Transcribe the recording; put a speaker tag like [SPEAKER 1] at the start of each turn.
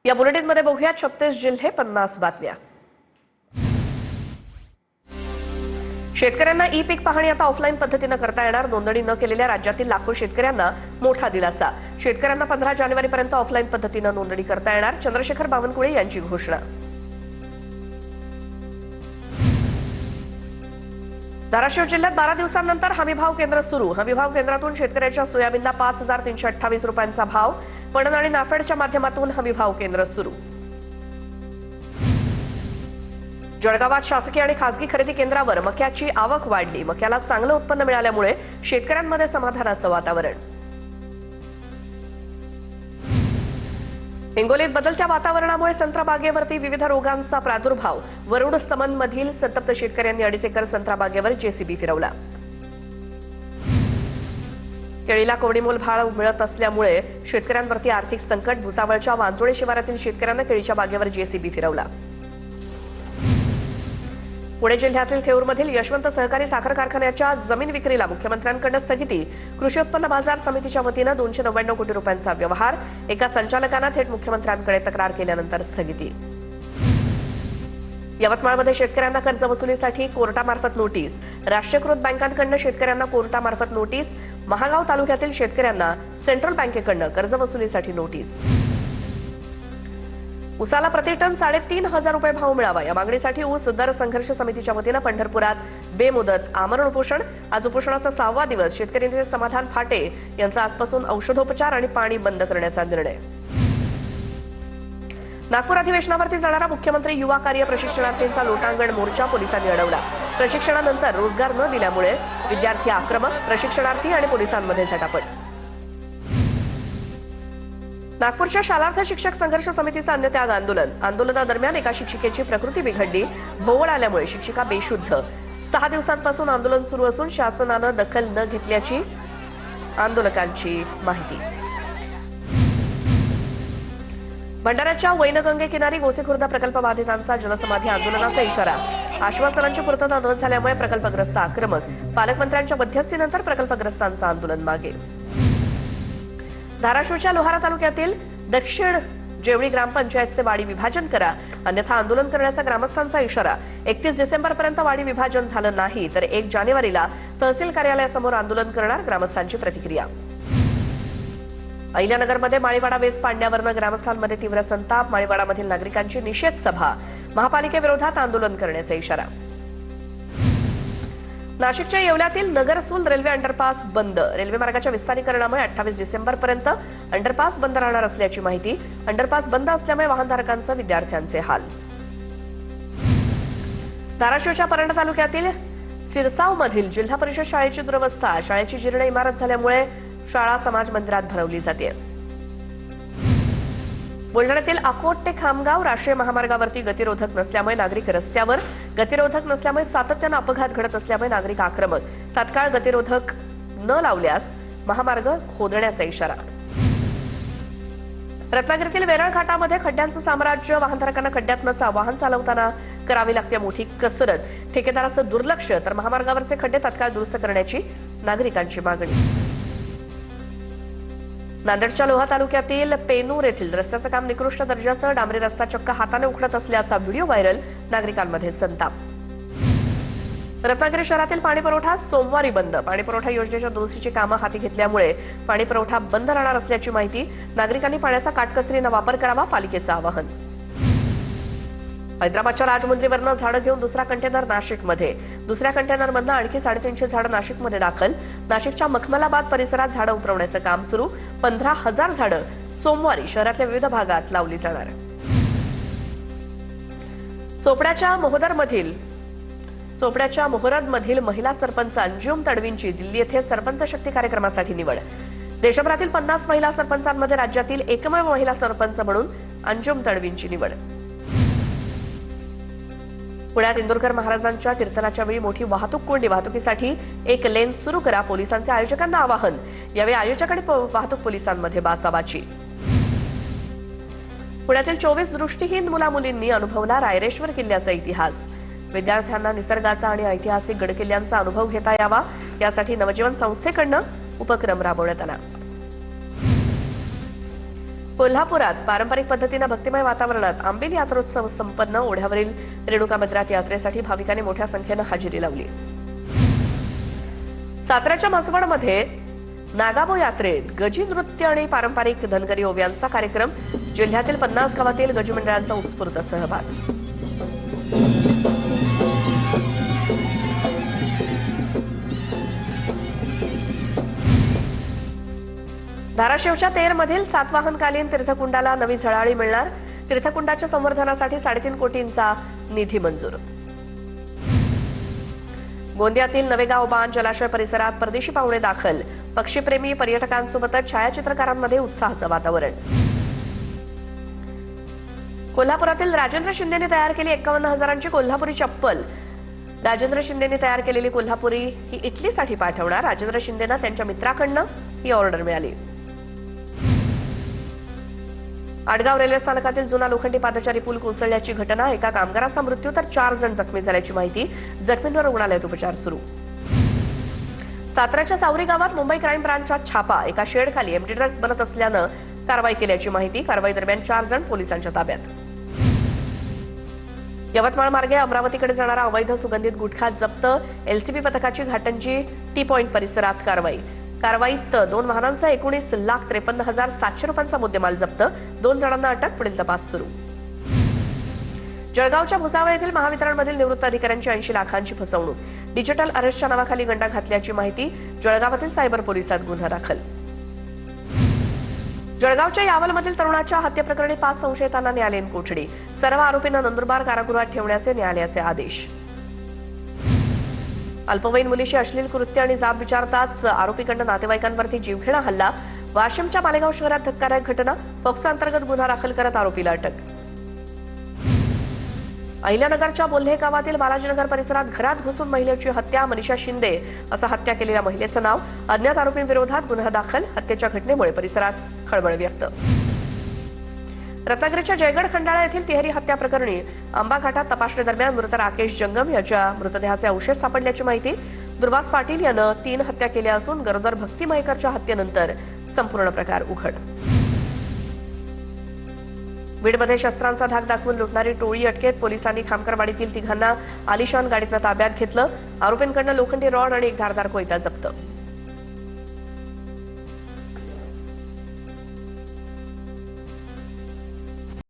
[SPEAKER 1] या बुलेटिनमध्ये बघूया 36 जिल्हे 50 बातम्या। शेतकऱ्यांना ई पीक पाहणी आता ऑफलाईन पद्धतीने करता येणार। नोंदणी न केलेल्या राज्यातील लाखो शेतकऱ्यांना मोठा दिलासा। शेतकऱ्यांना 15 जानेवारीपर्यंत ऑफलाईन पद्धतीने नोंदणी करता येणार। चंद्रशेखर बावनकुळे यांची घोषणा। धाराशिव जिल्ह्यात 12 दिवसांनंतर हमीभाव केंद्र सुरू। हमीभाव केंद्रातून शेतकऱ्याच्या सोयाबीनला 5328 रुपयांचा भाव। पणन आणि नाफेडच्या माध्यमातून हमीभाव केंद्र सुरू। जळगावात शासकीय आणि खासगी खरेदी केंद्रावर मक्याची आवक वाढली। मक्याला चांगलं उत्पन्न मिळाल्यामुळे शेतकऱ्यांमध्ये समाधानाचं वातावरण। हिंगोलीत बदलत्या वातावरणामुळे संत्रा बागेवरती विविध रोगांचा प्रादुर्भाव। वरुड समनमधील संतप्त शेतकऱ्यांनी 2.5 एकर संत्रा बागेवर जेसीबी फिरवला। केळीला कवडीमोल भाव मिळत असल्यामुळे शेतकऱ्यांवरती आर्थिक संकट। भुसावळच्या वांजोळे शिवारातील शेतकऱ्यांना केळीच्या बागेवर जेसीबी फिरवला। पुणे जिल्ह्यातील थेऊरमधील यशवंत सहकारी साखर कारखान्याच्या जमीन विक्रीला मुख्यमंत्र्यांकडून स्थगिती। कृषी उत्पन्न बाजार समितीच्या वतीने 299 कोटी रुपयांचा व्यवहार। एका संचालकांना थेट मुख्यमंत्र्यांकडे तक्रार केल्यानंतर स्थगिती। यवतमाळमध्ये शेतकऱ्यांना कर्जवसुलीसाठी कोर्टामार्फत नोटीस। राष्ट्रीयकृत बँकांकडून शेतकऱ्यांना कोर्टामार्फत नोटीस। महागाव तालुक्यातील शेतकऱ्यांना सेंट्रल बँकेकडून कर्जवसुलीसाठी नोटीस। ऊसाला प्रतिटन 3,500 रुपये भाव मिळावा या मागणीसाठी ऊस दर संघर्ष समितीच्या वतीने पंढरपुरात बेमुदत आमरण उपोषण। आज उपोषणाचा 6वा दिवस। शेतकरी नेते समाधान फाटे यांचा आजपासून औषधोपचार आणि पाणी बंद करण्याचा निर्णय। नागपूर अधिवेशनावरती जाणारा मुख्यमंत्री युवा कार्य प्रशिक्षणार्थींचा लोटांगण मोर्चा पोलिसांनी अडवला। प्रशिक्षणानंतर रोजगार न दिल्यामुळे विद्यार्थी आक्रमक। प्रशिक्षणार्थी आणि पोलिसांमध्ये झटापट। नागपूरच्या शालार्थ शिक्षक संघर्ष समितीचं अन्नत्याग आंदोलन। आंदोलनादरम्यान एका शिक्षिकेची प्रकृती बिघडली। भोवळ आल्यामुळे शिक्षिका बेशुद्ध। 6 दिवसांपासून आंदोलन सुरू असून शासनानं दखल न घेतल्याची आंदोलकांची माहिती। भंडाऱ्याच्या वैनगंगे किनारी गोसेखुर्द प्रकल्प बाधितांचा जनसमाधी आंदोलनाचा इशारा। आश्वासनांची पूर्तता न झाल्यामुळे प्रकल्पग्रस्त आक्रमक। पालकमंत्र्यांच्या मध्यस्थीनंतर प्रकल्पग्रस्तांचं आंदोलन मागे। धाराशिवच्या लोहारा तालुक्यातील दक्षिण जेवळी ग्रामपंचायतचे वाडी विभाजन करा, अन्यथा आंदोलन करण्याचा ग्रामस्थांचा इशारा। 31 डिसेंबरपर्यंत वाडी विभाजन झालं नाही तर 1 जानेवारीला तहसील कार्यालयासमोर आंदोलन करणार। ग्रामस्थांची प्रतिक्रिया। अहिल्यानगरमध्ये माळीवाडा वेस पाडण्यावरून ग्रामस्थांमध्ये तीव्र संताप। माळीवाडामधील नागरिकांची निषेध सभा। महापालिकेविरोधात आंदोलन करण्याचा इशारा। नाशिकच्या येवल्यातील नगरसूल रेल्वे अंडरपास बंद। रेल्वे मार्गाच्या विस्तारीकरणामुळे 28 डिसेंबरपर्यंत अंडरपास बंद राहणार असल्याची माहिती। अंडरपास बंद असल्यामुळे वाहनधारकांचे विद्यार्थ्यांचे हाल। धाराशिवच्या परंडा तालुक्यातील सिरसावमधील जिल्हा परिषद शाळेची दुरवस्था। शाळेची जीर्ण इमारत झाल्यामुळे शाळा समाज मंदिरात भरवली जाते। बुलढाण्यातील अकोट ते खामगाव राष्ट्रीय महामार्गावरती गतिरोधक नसल्यामुळे नागरिक रस्त्यावर। गतिरोधक नसल्यामुळे सातत्याने अपघात घडत असल्यामुळे नागरिक आक्रमक। तात्काळ गतिरोधक न लावल्यास महामार्ग खोदण्याचा इशारा। रत्नागिरीतील वेरळ घाटामध्ये खड्ड्यांचं साम्राज्य। वाहनधारकांना खड्ड्यात न वाहन चालवताना करावी लागते मोठी कसरत। ठेकेदाराचं दुर्लक्ष तर महामार्गावरचे खड्डे तात्काळ दुरुस्त करण्याची नागरिकांची मागणी। नांदेडच्या लोहा तालुक्यातील पेनूर येथील रस्त्याचं काम निकृष्ट दर्जाचं। डांबरी रस्ता चक्क हाताने उखडत असल्याचा व्हिडिओ व्हायरल। नागरिकांमध्ये संताप। रत्नागिरी शहरातील पाणीपुरवठा सोमवारी बंद। पाणीपुरवठा योजनेच्या दुरुस्तीची कामं हाती घेतल्यामुळे पाणीपुरवठा बंद राहणार असल्याची माहिती। नागरिकांनी पाण्याचा काटकसरीने वापर करावा, पालिकेचं आवाहन। हैदराबादच्या राजमुंद्रीवरनं झाडं घेऊन दुसरा कंटेनर नाशिकमध्ये। दुसऱ्या कंटेनरमधनं आणखी 350 झाडं नाशिकमध्ये दाखल। नाशिकच्या मखमलाबाद परिसरात झाडं उतरवण्याचं काम सुरू। 15,000 झाडं सोमवारी शहरातल्या विविध भागात लावली जाणार। चोपड्याच्या मोहरदमधील महिला सरपंच अंजुम तडवींची दिल्ली येथे सरपंच शक्ती कार्यक्रमासाठी निवड। देशभरातील 50 महिला सरपंचांमध्ये राज्यातील एकमेव महिला सरपंच म्हणून अंजुम तडवींची निवड। पुण्यात इंदोरकर महाराजांच्या कीर्तनाच्या वेळी मोठी वाहतूक कोंडी। वाहतुकीसाठी एक लेन सुरू करा, पोलिसांचे आयोजकांना आवाहन। यावेळी आयोजक आणि वाहतूक पोलिसांमध्ये बाचाबाची। पुण्यातील 24 दृष्टिहीन मुलामुलींनी अनुभवला रायरेश्वर किल्ल्याचा इतिहास। विद्यार्थ्यांना निसर्गाचा आणि ऐतिहासिक गडकिल्ल्यांचा अनुभव घेता यावा यासाठी नवजीवन संस्थेकडून उपक्रम राबवण्यात आला। कोल्हापुरात पारंपरिक पद्धतीने भक्तिमय वातावरणात आंबेल यात्रोत्सव संपन्न. ओढ्यावरील रेणुका मंदिरात यात्रेसाठी भाविकांनी मोठ्या संख्येने हजेरी लावली. साताऱ्याच्या म्हसवडमध्ये नागाबो यात्रेत गजी नृत्य आणि पारंपरिक धनगरी ओव्यांचा कार्यक्रम. जिल्ह्यातील 50 गावातील गजी मंडळांचा उत्स्फूर्त सहभाग. धाराशिवच्या तेरमधील सातवाहनकालीन तीर्थकुंडाला नवी झळाळी मिळणार. तीर्थकुंडाच्या संवर्धनासाठी 3.5 कोटींचा निधी मंजूर. गोंदियातील नवेगाव बांध जलाशय परिसरात परदेशी पाहुणे दाखल. पक्षीप्रेमी पर्यटकांसोबतच छायाचित्रकारांमध्ये उत्साहाचं वातावरण. कोल्हापुरातील राजेंद्र शिंदेने तयार केली 51,000ची कोल्हापुरी चप्पल. राजेंद्र शिंदेने तयार केलेली कोल्हापुरी ही इटलीसाठी पाठवणार. राजेंद्र शिंदेना त्यांच्या मित्राकडनं ही ऑर्डर मिळाली. आडगाव रेल्वे स्थानकातील जुना लोखंडी पादचारी पूल कोसळल्याची घटना. एका कामगाराचा मृत्यू तर 4 जण जखमी झाल्याची माहिती. जखमींवर रुग्णालयात उपचार सुरू. साताऱ्याच्या सावरी गावात मुंबई क्राईम ब्रांचचा छापा. एका शेडखाली एमडी ड्रग्ज बनत असल्यानं कारवाई केल्याची माहिती. कारवाई दरम्यान 4 जण पोलिसांच्या ताब्यात. यवतमाळ मार्गे अमरावतीकडे जाणारा अवैध सुगंधित गुटखा जप्त. एलसीबी पथकाची घाटंजी टी पॉइंट परिसरात कारवाई. कारवाईत 2 वाहनांचा 19,53,700 रुपयांचा मुद्देमाल जप्त. 2 जणांना अटक. पुढील तपास सुरू. जळगावच्या भुसावळ येथील महावितरणमधील निवृत्त अधिकाऱ्यांची 80 लाखांची फसवणूक. डिजिटल अरेस्टच्या नावाखाली गंडा घातल्याची माहिती. जळगावातील सायबर पोलिसात गुन्हा दाखल. जळगावच्या यावलमधील तरुणाच्या हत्येप्रकरणी 5 संशयितांना न्यायालयीन कोठडी. सर्व आरोपींना नंदुरबार कारागृहात ठेवण्याचे न्यायालयाचे आदेश. अल्पवयीन मुलीशी अश्लील कृत्य आणि जाब विचारताच आरोपीकडनं नातेवाईकांवरती जीवघेणा हल्ला. वाशिमच्या मालेगाव शहरात धक्कादायक घटना. पॉक्सो अंतर्गत गुन्हा दाखल करत आरोपीला अटक. अहिल्यानगरच्या बोल्हे गावातील बालाजीनगर परिसरात घरात घुसून महिलेची हत्या. मनीषा शिंदे असं हत्या केलेल्या महिलेचं नाव. अज्ञात आरोपींविरोधात गुन्हा दाखल. हत्येच्या घटनेमुळे परिसरात खळबळ व्यक्त. रत्नागिरीच्या जयगड खंडाळा येथील तिहेरी हत्या प्रकरणी आंबा घाटात तपासणी दरम्यान मृत राकेश जंगम याच्या मृतदेहाचे अवशेष सापडल्याची माहिती. दुर्वास पाटील यानं 3 हत्या केल्या असून गरोदर भक्ती मयेकरच्या हत्येनंतर संपूर्ण प्रकार उघड. बीडमध्ये शस्त्रांचा धाक दाखवून लुटणारी टोळी अटकेत. पोलिसांनी खामकरवाडीतील 3घांना आलिशान गाडीतनं ताब्यात घेतलं. आरोपींकडनं लोखंडी रॉड आणि एक धारदार कोयता जप्त.